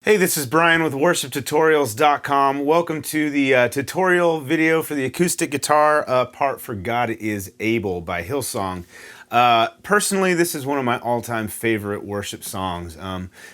Hey, this is Brian with worshiptutorials.com. Welcome to the tutorial video for the acoustic guitar part for God is Able by Hillsong. Personally, this is one of my all-time favorite worship songs.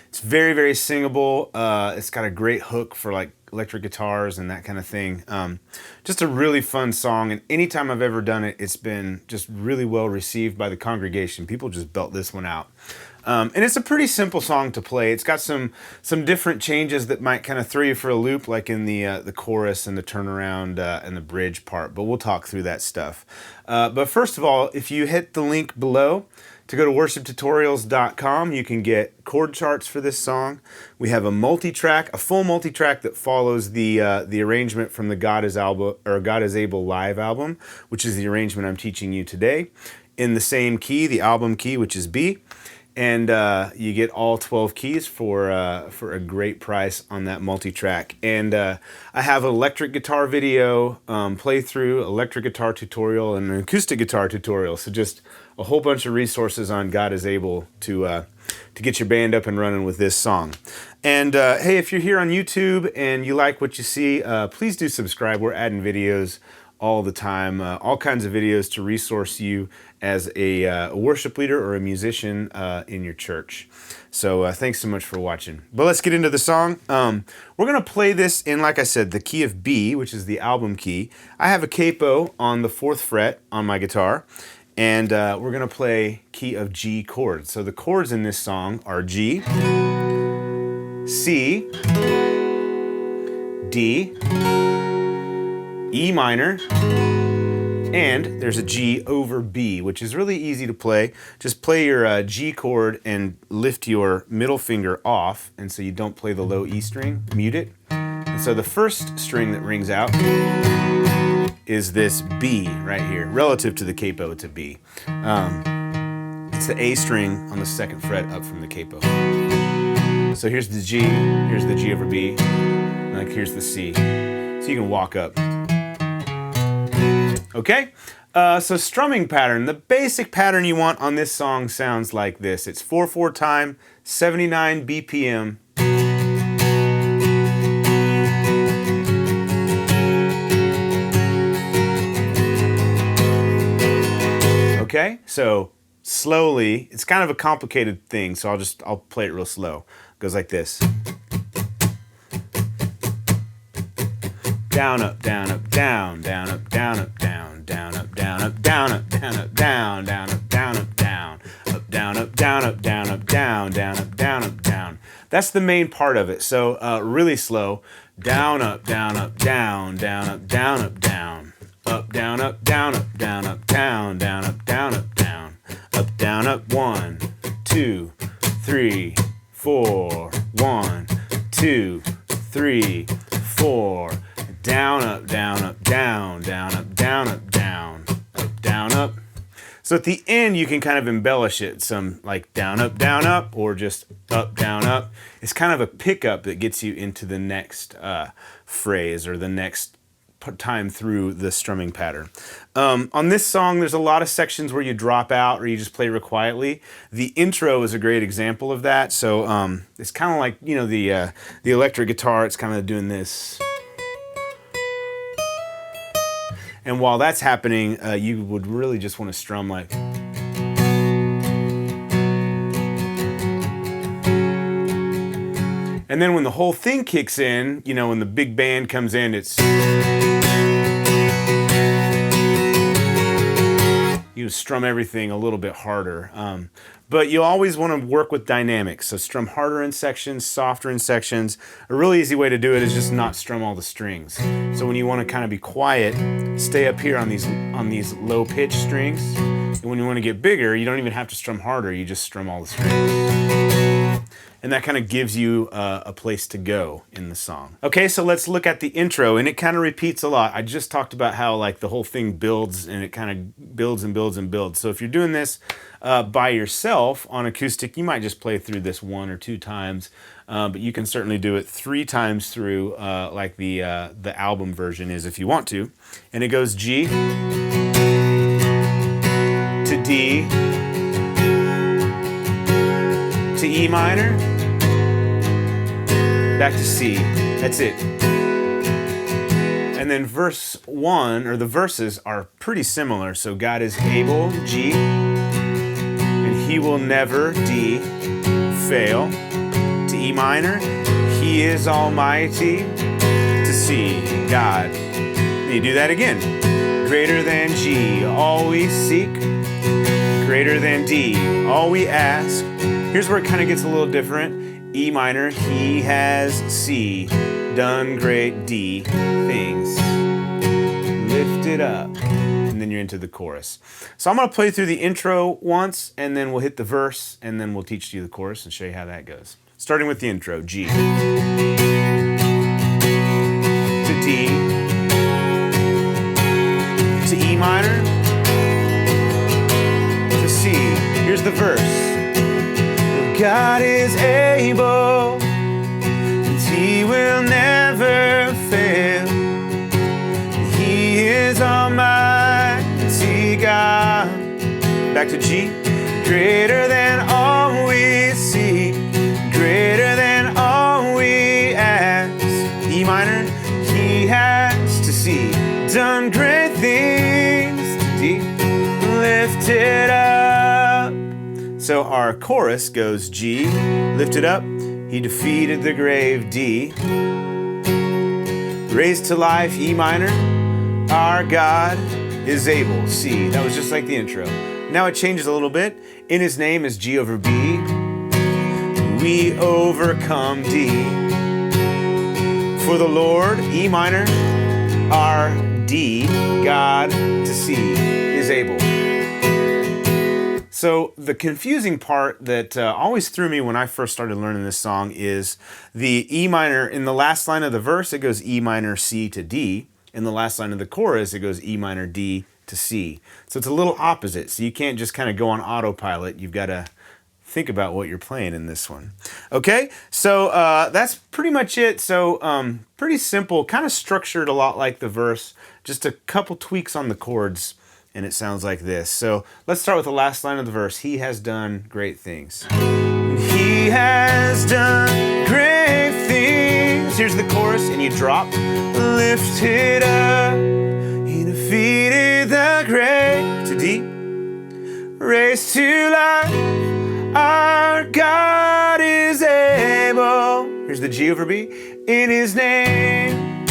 It's very, very singable. It's got a great hook for like electric guitars and that kind of thing. Just a really fun song, and anytime I've ever done it, it's been just really well received by the congregation. People just belt this one out. And it's a pretty simple song to play. It's got some different changes that might kind of throw you for a loop, like in the chorus and the turnaround and the bridge part, but we'll talk through that stuff. But first of all, if you hit the link below to go to worshiptutorials.com, you can get chord charts for this song. We have a full multi-track that follows the arrangement from the God is Able live album, which is the arrangement I'm teaching you today, in the same key, the album key, which is B. And you get all 12 keys for a great price on that multi-track. And I have an electric guitar video playthrough, electric guitar tutorial, and an acoustic guitar tutorial. So just a whole bunch of resources on God is Able to get your band up and running with this song. And hey, if you're here on YouTube and you like what you see, please do subscribe. We're adding videos all the time, all kinds of videos to resource you as a worship leader or a musician in your church. So thanks so much for watching. But let's get into the song. We're gonna play this in, like I said, the key of B, which is the album key. I have a capo on the 4th fret on my guitar, and we're gonna play key of G chords. So the chords in this song are G, C, D, E minor, and there's a G over B, which is really easy to play. Just play your G chord and lift your middle finger off, and so you don't play the low E string, mute it. And so the first string that rings out is this B right here, relative to the capo, it's a B. It's the A string on the 2nd fret up from the capo. So here's the G over B, and like here's the C. So you can walk up. Okay, so strumming pattern. The basic pattern you want on this song sounds like this. It's 4/4 time, 79 BPM. Okay, so slowly, it's kind of a complicated thing, so I'll play it real slow. It goes like this. Down, up, down, up, down, down, up, down, up, down, down, up, down, up, down, up, down, up, down, down, up, down, up, down, up, down, up, down, up, down, up, down, down, up, down, up, down. That's the main part of it. So really slow. Down, up, down, up, down, down, up, down, up, down, up, down, up, down, up, down, up, down, down, up, down, up, down, up, down, up. 1, 2, 3, 4. 1, 2, 3, 4. Down, up, down, up, down, down, up, down, up, down, up, down, up. So at the end, you can kind of embellish it, some like down, up, or just up, down, up. It's kind of a pickup that gets you into the next phrase or the next time through the strumming pattern. On this song, there's a lot of sections where you drop out or you just play real quietly. The intro is a great example of that. So it's kind of like, you know, the electric guitar, it's kind of doing this. And while that's happening, you would really just want to strum like. And then when the whole thing kicks in, you know, when the big band comes in, it's. You strum everything a little bit harder. But you always want to work with dynamics. So strum harder in sections, softer in sections. A really easy way to do it is just not strum all the strings. So when you want to kind of be quiet, stay up here on these low pitch strings. And when you want to get bigger, you don't even have to strum harder, you just strum all the strings. And that kind of gives you a place to go in the song. Okay, so let's look at the intro, and it kind of repeats a lot. I just talked about how like the whole thing builds, and it kind of builds and builds and builds. So if you're doing this by yourself on acoustic, you might just play through this 1 or 2 times, but you can certainly do it 3 times through, like the album version is if you want to. And it goes G to D to E minor back to C. That's it. And then verse 1, or the verses are pretty similar. So God is able, G, and he will never, D, fail. To E minor, he is almighty. To C, God. And you do that again. Greater than G, all we seek. Greater than D, all we ask. Here's where it kind of gets a little different. E minor, he has, C, done great, D, things. Lift it up. And then you're into the chorus. So I'm going to play through the intro once, and then we'll hit the verse, and then we'll teach you the chorus and show you how that goes. Starting with the intro, G. To D. To E minor. To C. Here's the verse. God is able, and he will never fail. He is almighty God. Back to G. Greater than all we see, greater than all we ask. E minor, he has to see, done great things. D, lift it up. So our chorus goes G, lift it up, he defeated the grave, D. Raised to life, E minor, our God is able, C. That was just like the intro. Now it changes a little bit. In his name is G over B. We overcome, D. For the Lord, E minor, our D, God to C, is able. So the confusing part that always threw me when I first started learning this song is the E minor, in the last line of the verse, it goes E minor, C to D. In the last line of the chorus, it goes E minor, D to C. So it's a little opposite. So you can't just kind of go on autopilot. You've got to think about what you're playing in this one. Okay, so that's pretty much it. So pretty simple, kind of structured a lot like the verse, just a couple tweaks on the chords. And it sounds like this. So let's start with the last line of the verse. He has done great things. He has done great things. Here's the chorus, and you drop. Lift it up. He defeated the grave. To D. Raised to life. Our God is able. Here's the G over B. In his name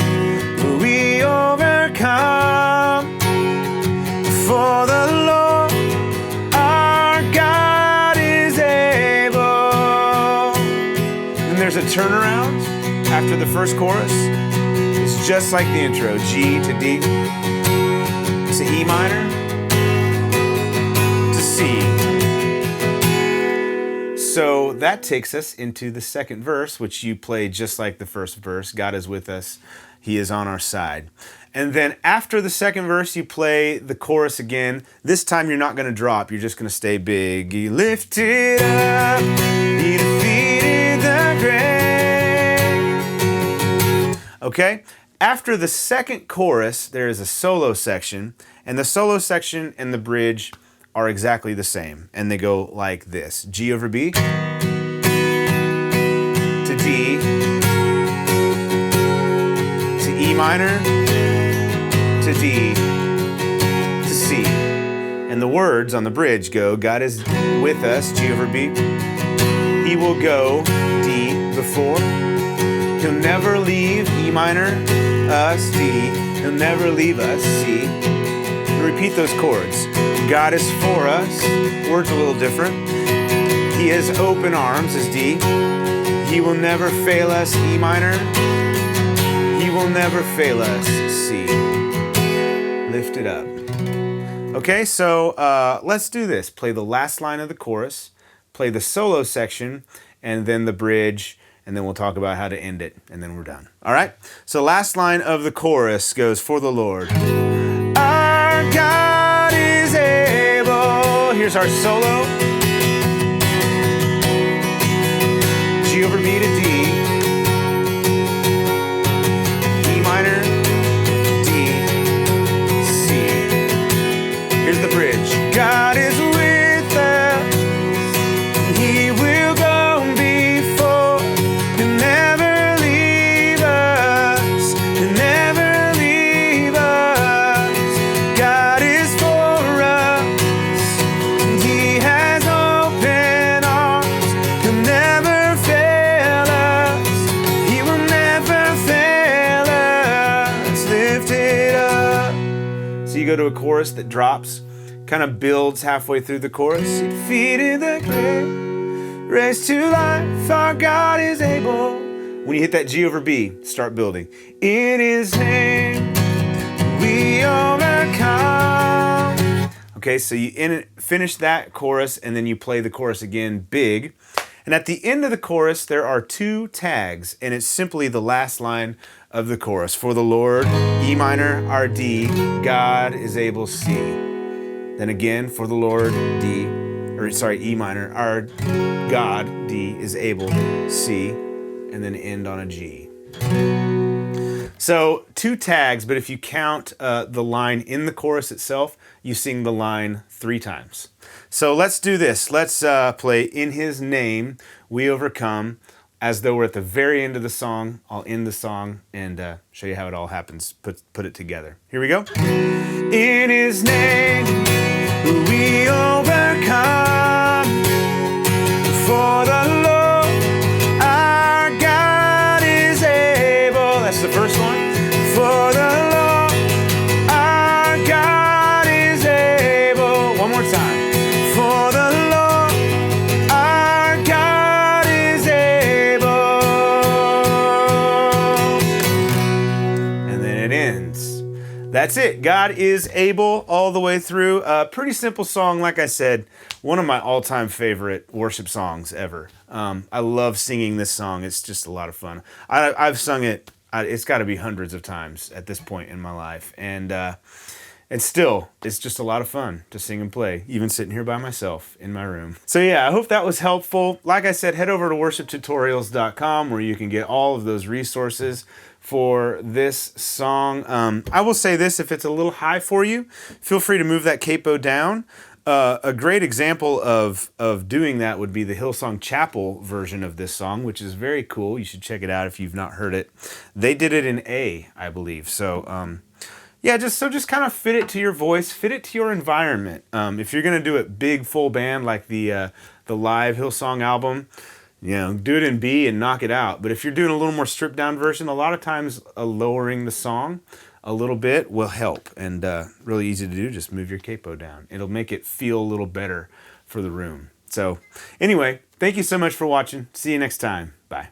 we overcome. For the Lord, our God is able. And there's a turnaround after the first chorus. It's just like the intro. G to D, to E minor, to C. So that takes us into the second verse, which you play just like the first verse. God is with us. He is on our side. And then after the second verse, you play the chorus again. This time you're not going to drop. You're just going to stay big. He lifted up. He defeated the grave. Okay? After the second chorus, there is a solo section. And the solo section and the bridge are exactly the same. And they go like this. G over B. To D. To E minor. To D, to C. And the words on the bridge go, God is with us, G over B. He will go, D, before. He'll never leave, E minor, us, D. He'll never leave us, C. And repeat those chords. God is for us, words a little different. He has open arms, is D. He will never fail us, E minor. He will never fail us, C. Lift it up. Okay, so let's do this. Play the last line of the chorus, play the solo section, and then the bridge, and then we'll talk about how to end it, and then we're done. All right? So last line of the chorus goes, for the Lord. Our God is able. Here's our solo. G over B to D. E minor. Here's the bridge. God is with us. He will go before. He'll never leave. go to a chorus that drops, kind of builds halfway through the chorus. Feet in the clay, raised to life, our God is able. When you hit that G over B, start building. In His name, we overcome. Okay, so you finish that chorus, and then you play the chorus again big. And at the end of the chorus, there are 2 tags, and it's simply the last line of the chorus. For the Lord, E minor, our D, God is able, C. Then again, for the Lord, E minor, our God, D, is able, C, and then end on a G. So 2 tags, but if you count the line in the chorus itself, you sing the line 3 times. So let's do this. Let's play In His Name We Overcome, as though we're at the very end of the song. I'll end the song and show you how it all happens. Put it together. Here we go. In His name we overcome, for the Lord our God is able. That's the first one. For the Lord our God is able. One more time. For the Lord our God is able. And then it ends. That's it. God is able all the way through. Pretty simple song, like I said. One of my all-time favorite worship songs ever. I love singing this song. It's just a lot of fun. I've sung it. It's got to be hundreds of times at this point in my life, and still, it's just a lot of fun to sing and play, even sitting here by myself in my room. So yeah, I hope that was helpful. Like I said, head over to worshiptutorials.com where you can get all of those resources for this song. I will say this, if it's a little high for you, feel free to move that capo down. A great example of doing that would be the Hillsong Chapel version of this song, which is very cool. You should check it out if you've not heard it. They did it in A, I believe. So, yeah, just kind of fit it to your voice, fit it to your environment. If you're gonna do it big, full band like the live Hillsong album, you know, do it in B and knock it out. But if you're doing a little more stripped down version, a lot of times lowering the song a little bit will help, and really easy to do. Just move your capo down. It'll make it feel a little better for the room. So anyway, thank you so much for watching. See you next time. Bye.